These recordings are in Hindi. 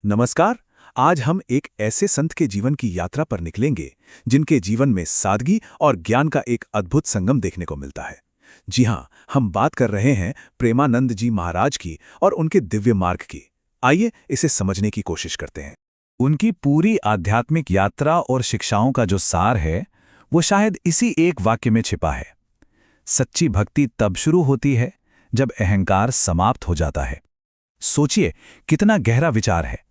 नमस्कार। आज हम एक ऐसे संत के जीवन की यात्रा पर निकलेंगे जिनके जीवन में सादगी और ज्ञान का एक अद्भुत संगम देखने को मिलता है। जी हाँ, हम बात कर रहे हैं प्रेमानंद जी महाराज की और उनके दिव्य मार्ग की। आइए इसे समझने की कोशिश करते हैं। उनकी पूरी आध्यात्मिक यात्रा और शिक्षाओं का जो सार है, वो शायद इसी एक वाक्य में छिपा है। सच्ची भक्ति तब शुरू होती है जब अहंकार समाप्त हो जाता है। सोचिए, कितना गहरा विचार है।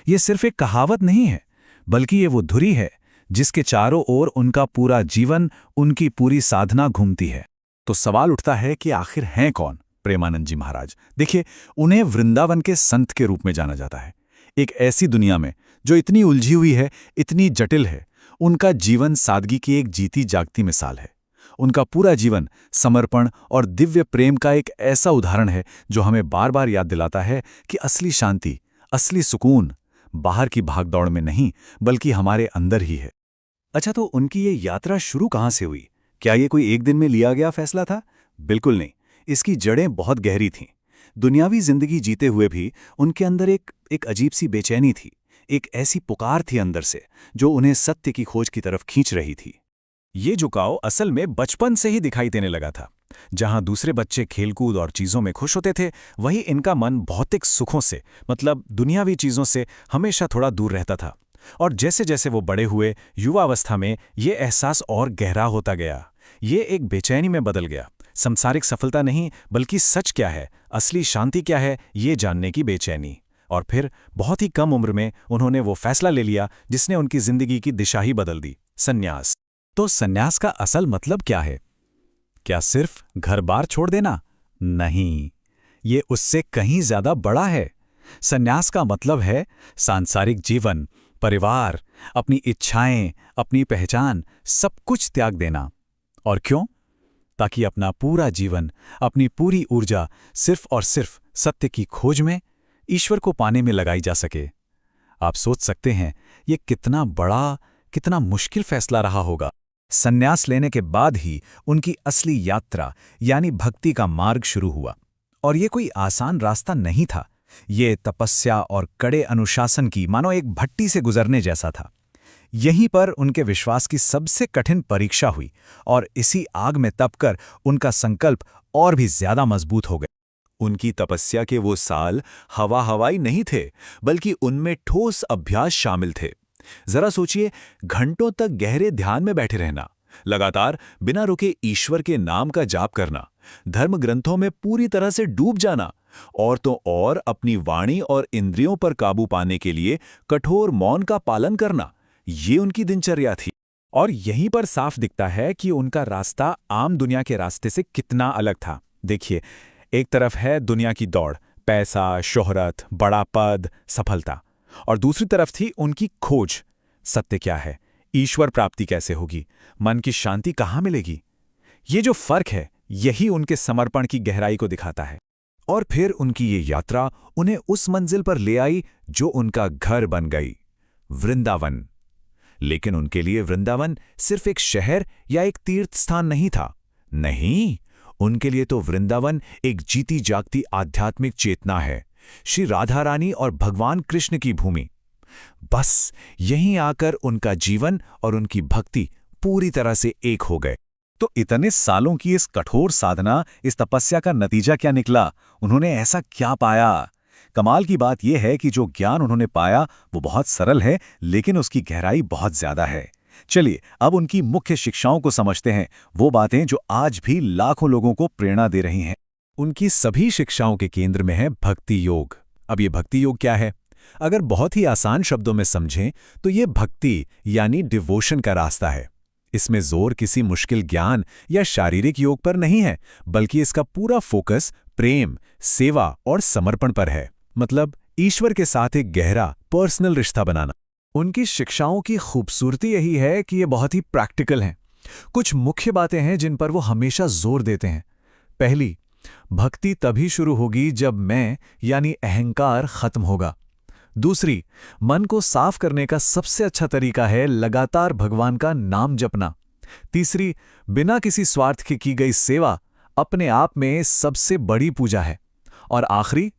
ये सिर्फ एक कहावत नहीं है, बल्कि ये वो धुरी है जिसके चारों ओर उनका पूरा जीवन, उनकी पूरी साधना घूमती है। तो सवाल उठता है कि आखिर हैं कौन प्रेमानंद जी महाराज? देखिए, उन्हें वृंदावन के संत के रूप में जाना जाता है। एक ऐसी दुनिया में जो इतनी उलझी हुई है, इतनी जटिल है, उनका जीवन सादगी की एक जीती जागती मिसाल है। उनका पूरा जीवन समर्पण और दिव्य प्रेम का एक ऐसा उदाहरण है जो हमें बार बार याद दिलाता है कि असली शांति, असली सुकून बाहर की भागदौड़ में नहीं, बल्कि हमारे अंदर ही है। अच्छा, तो उनकी ये यात्रा शुरू कहाँ से हुई? क्या ये कोई एक दिन में लिया गया फैसला था? बिल्कुल नहीं। इसकी जड़ें बहुत गहरी थीं। दुनियावी जिंदगी जीते हुए भी उनके अंदर एक अजीब सी बेचैनी थी। एक ऐसी पुकार थी अंदर से जो उन्हें सत्य की खोज की तरफ खींच रही थी। ये झुकाव असल में बचपन से ही दिखाई देने लगा था। जहां दूसरे बच्चे खेलकूद और चीजों में खुश होते थे, वहीं इनका मन भौतिक सुखों से, मतलब दुनियावी चीजों से हमेशा थोड़ा दूर रहता था। और जैसे जैसे वो बड़े हुए, युवावस्था में ये एहसास और गहरा होता गया। ये एक बेचैनी में बदल गया। सांसारिक सफलता नहीं, बल्कि सच क्या है, असली शांति क्या है, ये जानने की बेचैनी। और फिर बहुत ही कम उम्र में उन्होंने वो फैसला ले लिया जिसने उनकी जिंदगी की दिशा ही बदल दी, संन्यास। तो संन्यास का असल मतलब क्या है? क्या सिर्फ घर-बार छोड़ देना? नहीं, ये उससे कहीं ज्यादा बड़ा है। संन्यास का मतलब है सांसारिक जीवन, परिवार, अपनी इच्छाएं, अपनी पहचान, सब कुछ त्याग देना। और क्यों? ताकि अपना पूरा जीवन, अपनी पूरी ऊर्जा सिर्फ और सिर्फ सत्य की खोज में, ईश्वर को पाने में लगाई जा सके। आप सोच सकते हैं, ये कितना बड़ा, कितना मुश्किल फैसला रहा होगा। संन्यास लेने के बाद ही उनकी असली यात्रा यानी भक्ति का मार्ग शुरू हुआ। और ये कोई आसान रास्ता नहीं था। ये तपस्या और कड़े अनुशासन की मानो एक भट्टी से गुजरने जैसा था। यहीं पर उनके विश्वास की सबसे कठिन परीक्षा हुई और इसी आग में तपकर उनका संकल्प और भी ज्यादा मजबूत हो गया। उनकी तपस्या के वो साल हवा हवाई नहीं थे, बल्कि उनमें ठोस अभ्यास शामिल थे। जरा सोचिए, घंटों तक गहरे ध्यान में बैठे रहना, लगातार बिना रुके ईश्वर के नाम का जाप करना, धर्म ग्रंथों में पूरी तरह से डूब जाना, और तो और अपनी वाणी और इंद्रियों पर काबू पाने के लिए कठोर मौन का पालन करना, ये उनकी दिनचर्या थी। और यहीं पर साफ दिखता है कि उनका रास्ता आम दुनिया के रास्ते से कितना अलग था। देखिए, एक तरफ है दुनिया की दौड़, पैसा, शोहरत, बड़ा पद, सफलता, और दूसरी तरफ थी उनकी खोज। सत्य क्या है, ईश्वर प्राप्ति कैसे होगी, मन की शांति कहाँ मिलेगी? ये जो फर्क है, यही उनके समर्पण की गहराई को दिखाता है। और फिर उनकी ये यात्रा उन्हें उस मंजिल पर ले आई जो उनका घर बन गई, वृंदावन। लेकिन उनके लिए वृंदावन सिर्फ एक शहर या एक तीर्थ स्थान नहीं था। नहीं, उनके लिए तो वृंदावन एक जीती जागती आध्यात्मिक चेतना है, श्री राधा रानी और भगवान कृष्ण की भूमि। बस यहीं आकर उनका जीवन और उनकी भक्ति पूरी तरह से एक हो गए। तो इतने सालों की इस कठोर साधना, इस तपस्या का नतीजा क्या निकला? उन्होंने ऐसा क्या पाया? कमाल की बात यह है कि जो ज्ञान उन्होंने पाया वो बहुत सरल है, लेकिन उसकी गहराई बहुत ज्यादा है। चलिए अब उनकी मुख्य शिक्षाओं को समझते हैं, वो बातें जो आज भी लाखों लोगों को प्रेरणा दे रही हैं। उनकी सभी शिक्षाओं के केंद्र में है भक्ति योग। अब ये भक्ति योग क्या है? अगर बहुत ही आसान शब्दों में समझें तो ये भक्ति यानी डिवोशन का रास्ता है। इसमें जोर किसी मुश्किल ज्ञान या शारीरिक योग पर नहीं है, बल्कि इसका पूरा फोकस प्रेम, सेवा और समर्पण पर है। मतलब ईश्वर के साथ एक गहरा पर्सनल रिश्ता बनाना। उनकी शिक्षाओं की खूबसूरती यही है कि ये बहुत ही प्रैक्टिकल हैं। कुछ मुख्य बातें हैं जिन पर वो हमेशा जोर देते हैं। पहली, भक्ति तभी शुरू होगी जब मैं यानी अहंकार खत्म होगा। दूसरी, मन को साफ करने का सबसे अच्छा तरीका है लगातार भगवान का नाम जपना। तीसरी, बिना किसी स्वार्थ की गई सेवा अपने आप में सबसे बड़ी पूजा है। और आखिरी,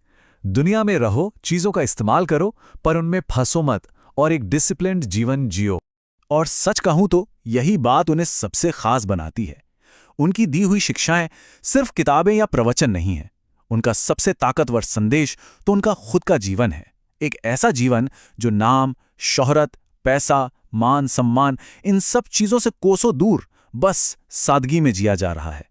दुनिया में रहो, चीजों का इस्तेमाल करो, पर उनमें फंसो मत और एक डिसिप्लिन्ड जीवन जियो। और सच कहूं तो यही बात उन्हें सबसे खास बनाती है। उनकी दी हुई शिक्षाएं सिर्फ किताबें या प्रवचन नहीं हैं। उनका सबसे ताकतवर संदेश तो उनका खुद का जीवन है। एक ऐसा जीवन जो नाम, शोहरत, पैसा, मान सम्मान, इन सब चीजों से कोसों दूर बस सादगी में जिया जा रहा है।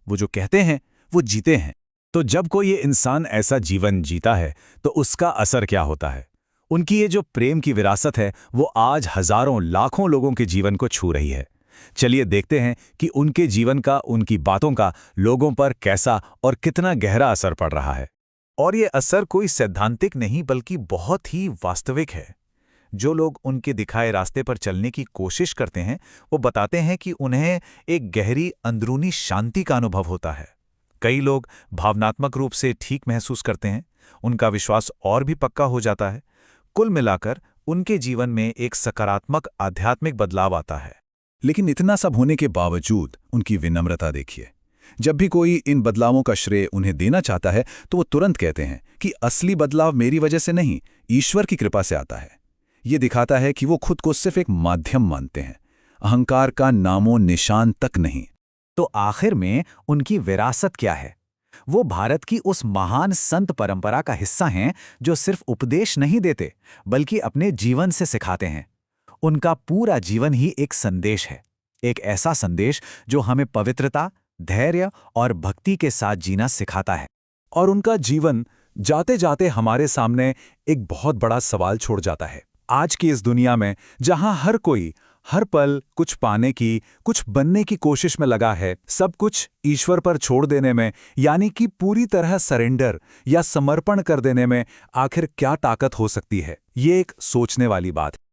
वो जो कहते हैं वो जीते हैं। तो जब कोई ये इंसान ऐसा जीवन जीता है तो उसका असर क्या होता है? उनकी ये जो प्रेम की विरासत है वो आज हजारों लाखों लोगों के जीवन को छू रही है। चलिए देखते हैं कि उनके जीवन का, उनकी बातों का लोगों पर कैसा और कितना गहरा असर पड़ रहा है। और ये असर कोई सैद्धांतिक नहीं बल्कि बहुत ही वास्तविक है। जो लोग उनके दिखाए रास्ते पर चलने की कोशिश करते हैं वो बताते हैं कि उन्हें एक गहरी अंदरूनी शांति का अनुभव होता है। कई लोग भावनात्मक रूप से ठीक महसूस करते हैं, उनका विश्वास और भी पक्का हो जाता है। कुल मिलाकर उनके जीवन में एक सकारात्मक आध्यात्मिक बदलाव आता है। लेकिन इतना सब होने के बावजूद उनकी विनम्रता देखिए। जब भी कोई इन बदलावों का श्रेय उन्हें देना चाहता है तो वो तुरंत कहते हैं कि असली बदलाव मेरी वजह से नहीं, ईश्वर की कृपा से आता है। ये दिखाता है कि वो खुद को सिर्फ एक माध्यम मानते हैं, अहंकार का नामो निशान तक नहीं। तो आखिर में उनकी विरासत क्या है? वो भारत की उस महान संत परंपरा का हिस्सा हैं जो सिर्फ उपदेश नहीं देते बल्कि अपने जीवन से सिखाते हैं। उनका पूरा जीवन ही एक संदेश है, एक ऐसा संदेश जो हमें पवित्रता, धैर्य और भक्ति के साथ जीना सिखाता है। और उनका जीवन जाते जाते हमारे सामने एक बहुत बड़ा सवाल छोड़ जाता है। आज की इस दुनिया में जहां हर कोई हर पल कुछ पाने की, कुछ बनने की कोशिश में लगा है, सब कुछ ईश्वर पर छोड़ देने में, यानी कि पूरी तरह सरेंडर या समर्पण कर देने में आखिर क्या ताकत हो सकती है? ये एक सोचने वाली बात है।